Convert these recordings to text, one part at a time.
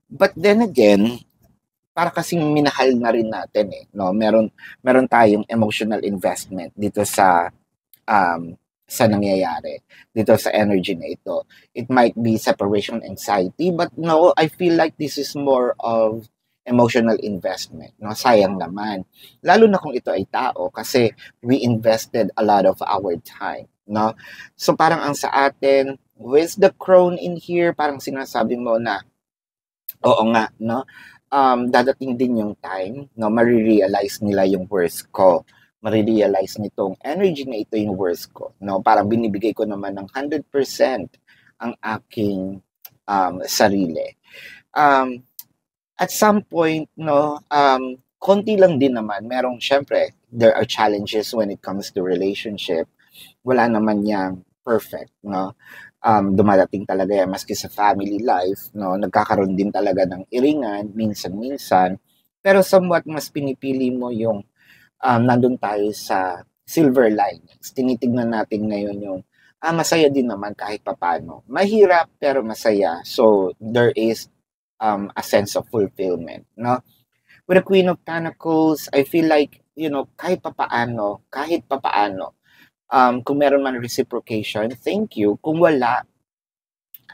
But then again, para kasing minahal na rin natin eh, no? Meron tayong emotional investment dito sa nangyayari, dito sa energy na ito. It might be separation anxiety, but no, I feel like this is more of emotional investment. No, sayang naman. Lalo na kung ito ay tao kasi we invested a lot of our time, no? So parang ang sa atin, with the crone in here, parang sinasabi mo na oo nga, no? Dadating din yung time, no, marirealize nila yung worth ko. Marirealize nitong energy na ito yung worth ko, no? Parang binibigay ko naman ng 100% ang aking sarili. At some point, no, konti lang din naman. Merong, syempre, there are challenges when it comes to relationship. Wala naman yang perfect, no? Dumadating talaga yan maski sa family life, no? Nagkakaroon din talaga ng iringan, minsan-minsan. Pero somewhat mas pinipili mo yung nandun tayo sa silver linings. Tinitignan natin ngayon yung masaya din naman kahit papano. Mahirap pero masaya. So there is a sense of fulfillment, no? With the Queen of Pentacles, I feel like, kahit papaano, kung meron man reciprocation, thank you. Kung wala,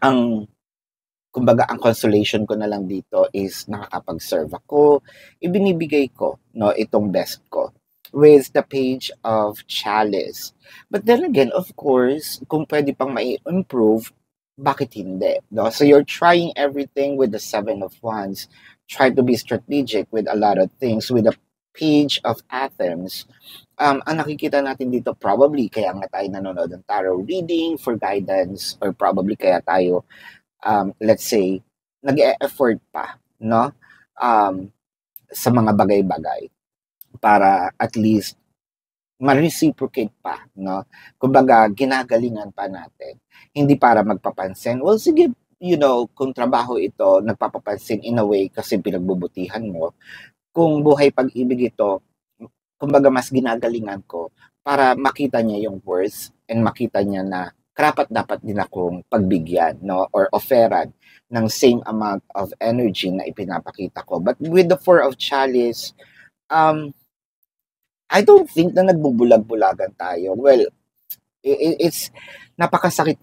ang kumbaga ang consolation ko na lang dito is nakakapag-serve ako, ibinibigay ko, no, itong best ko with the Page of Chalice. But then again, of course, kung pwede pang mai-improve, bakit hindi? No? So you're trying everything with the Seven of Wands. Try to be strategic with a lot of things. With the Page of Athens, ang nakikita natin dito probably kaya nga tayo nanonood ng tarot reading for guidance or probably kaya tayo let's say nag-e-effort pa, no, sa mga bagay-bagay para at least ma-reciprocate pa, no? Kumbaga, ginagalingan pa natin. Hindi para magpapansin. Well, sige, kung trabaho ito, nagpapapansin in a way kasi pinagbubutihan mo. Kung buhay pag-ibig ito, kumbaga mas ginagalingan ko para makita niya yung worth and makita niya na karapat dapat din akong pagbigyan, no, or offeran ng same amount of energy na ipinapakita ko. But with the Four of Chalice, I don't think na nagbubulag-bulagan tayo. Well, it's napakasakit